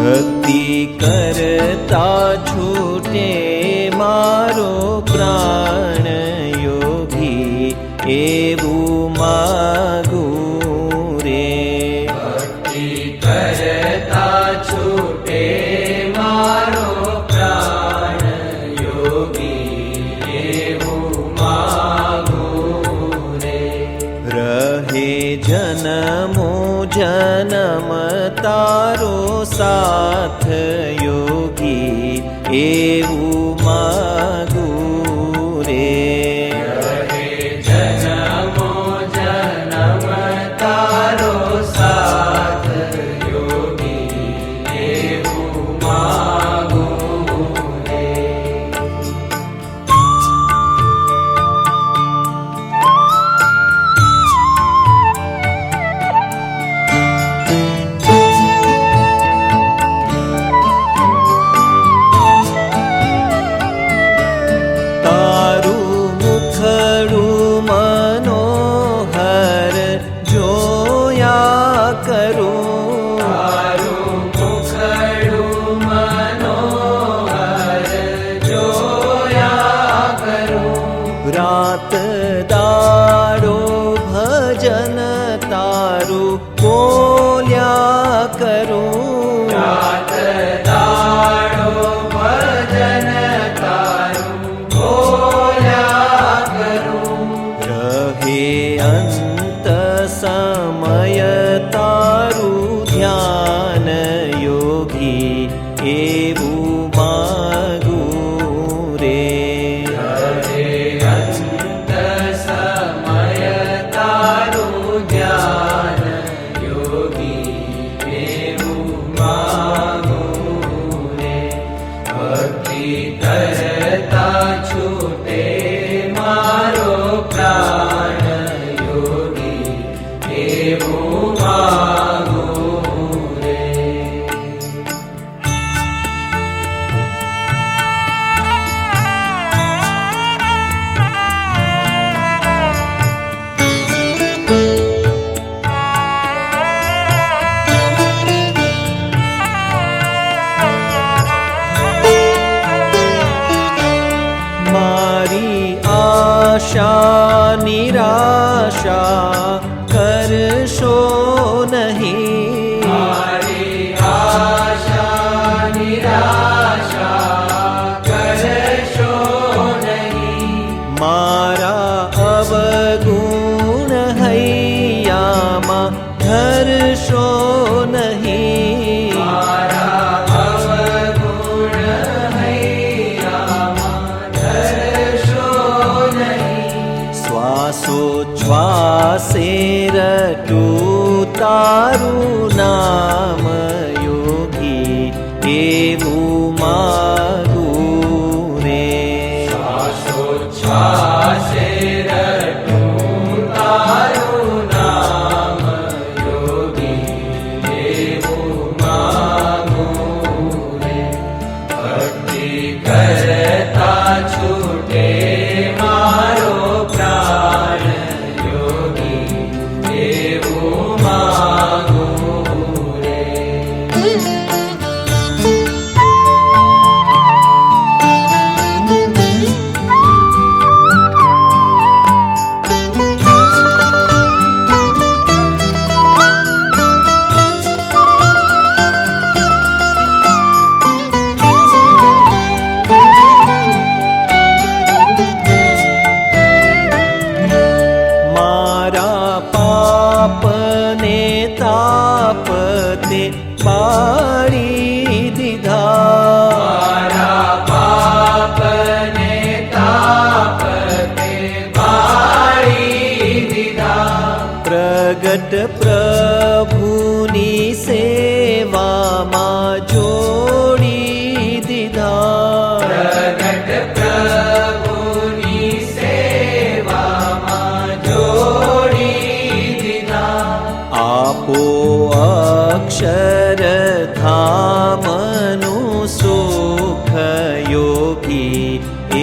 ભક્તિ કરતા છૂટે મારો પ્રાણ યોગી એવું માગું રે. ભક્તિ કરતા છૂટે મારો પ્રાણ યોગી એવું માગું રે. રહે જન્મો જન્મ તારો સાથ યોગી એવું માગું રે. રહે જન્મો જન્મ તારો સાથ યોગી એવું માગું રે. રાત દાડો ભજન તારું બોલ્યા કરું. રાત દાડો ભજન તારું બોલ્યા કરું. રહે અંત સમય તારું ધ્યાન યોગી એવું માગું રે. કરતા છૂટે મારો પ્રાણ યોગી એવું માગું રે. આશા નિરાશા કરશો નહીં. મારી આશા નિરાશા કરશો નહીં. મારા અવગુણ હૈયામાં ધરશો નહીં. મારા અવગુણ હૈયામાં ધરશો નહીં. શ્વાસોચ્છ્વાસે રટું તારું નામ યોગી એવું માગું રે. શ્વાસોચ્છ્વાસે રટું તારું નામ યોગી એવું માગું રે. ભક્તિ કરતા છૂટે મારો પ્રાણ યોગી એવું માગું રે. મારા પાપને તાપતે પાડી દીધા. મારા પાપને તાપતે બાળી દીધા. પ્રગટ પ્રભુની સેવામાં જોડી દીધા. પ્રગટ પ્રભુની સેવામાં જોડી દીધા. આપો અક્ષરધામનું સુખ યોગી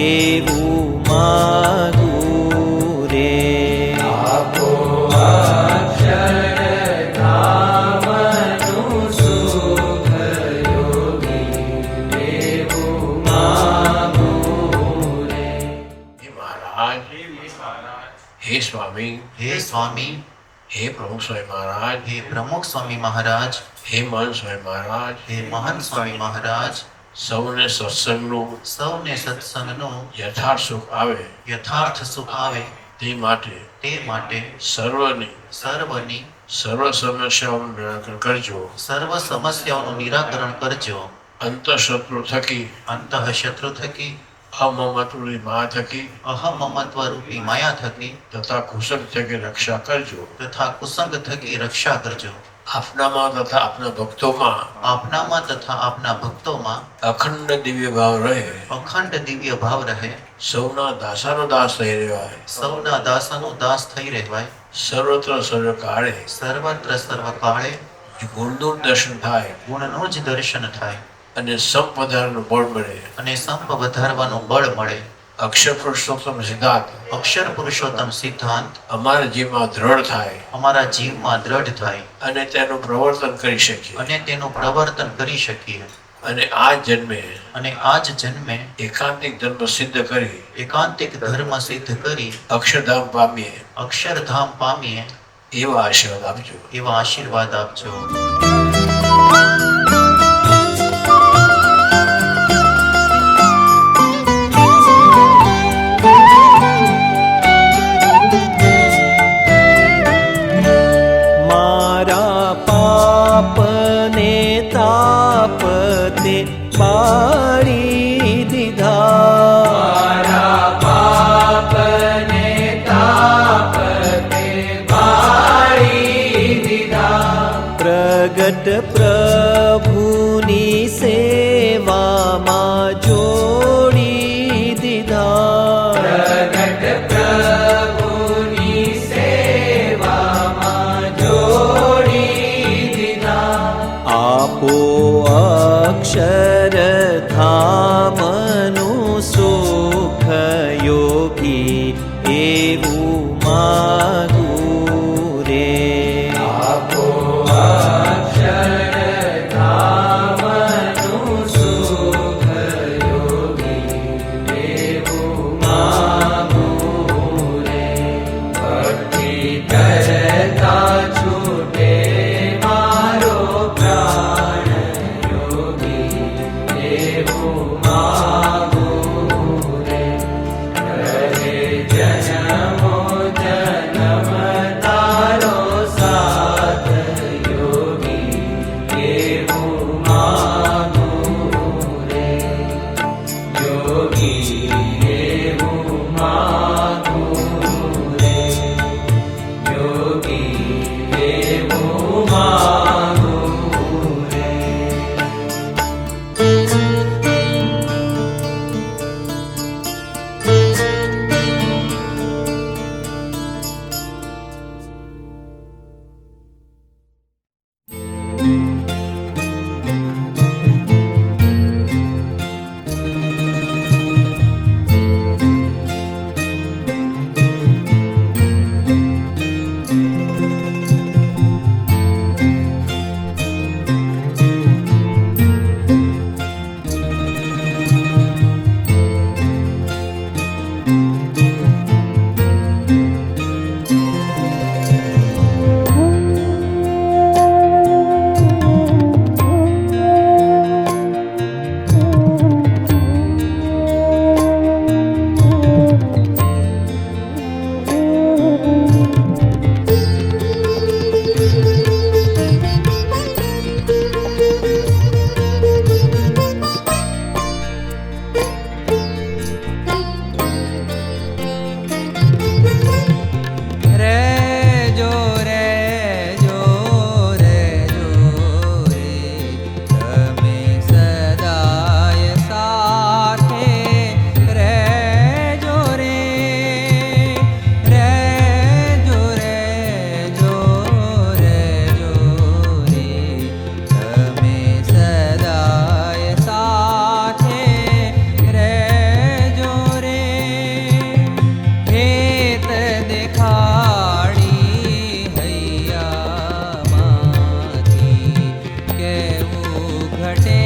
એવું માગું રે. આપો અક્ષરધામનું સુખ સ્વામી, હે પ્રમુખ સ્વામી મહારાજ, હે પ્રમુખ સ્વામી મહારાજ, હે મહંત સ્વામી મહારાજ, હે મહંત સ્વામી મહારાજ, સૌને સત્સંગનું સૌને સત્સંગનું યથાર્થ સુખ આવે યથાર્થ સુખ આવે તે માટે સર્વની સર્વ સમસ્યાઓનું નિરાકરણ કરજો. સર્વ સમસ્યાઓનું નિરાકરણ કરજો. અંતઃશત્રુ થકી અંતઃશત્રુ થકી અમમત્વની મા થકી અહમમત્વ રૂપી માયા થકી તથા કુસંગ થકી રક્ષા કરજો. તથા કુસંગ થકી રક્ષા કરજો. આપનામાં તથા આપના ભક્તોમાં આપનામાં તથા આપના ભક્તોમાં અખંડ દિવ્ય ભાવ રહે. અખંડ દિવ્ય ભાવ રહે. સૌના દાસાનો દાસ થઈ રહેવાય. સૌના દાસાનો દાસ થઈ રહેવાય. સર્વત્ર સર્વકાળે સર્વત્ર સર્વકાળે ગુણનું દર્શન થાય ગુણનું જ દર્શન થાય અને સંપ વધારવાનું બળ મળે. અને સંપ વધારવાનું બળ મળે. અક્ષર પુરુષોત્તમ સિદ્ધાંત અક્ષર પુરુષોત્તમ સિદ્ધાંત અમારા જીવમાં દ્રઢ થાય અમારા જીવમાં દ્રઢ થાય અને તેનું પ્રવર્તન કરી શકીએ. અને તેનું પ્રવર્તન કરી શકીએ. અને આ જન્મે અને આ જ જન્મે એકાંતિક ધર્મ સિદ્ધ કરી એકાંતિક ધર્મ સિદ્ધ કરી અક્ષરધામ પામીએ અક્ષરધામ પામીએ એવા આશીર્વાદ આપજો. એવા આશીર્વાદ આપજો. મારા પાપને તાપ તે બાળી દીધા. મારા પાપને તાપ તે બાળી દીધા. પ્રગટ પ્રભુની સેવામાં જોડી દીધા. પ્રગટ પ્રભુની સેવામાં જોડી દીધા. આપો અક્ષરધામનું સુખ યોગી એવું માગું રે. આપો અક્ષરધામનું સુખ યોગી એવું માગું રે. ભક્તિ કરતા છૂટે મારો પ્રાણ યોગી એવું માગું રે. રહે જન્મો જન્મ તારો સાથ યોગી એવું માગું રે. યોગી એવું માગું રે. યોગી એવું માગું રે. ઘટે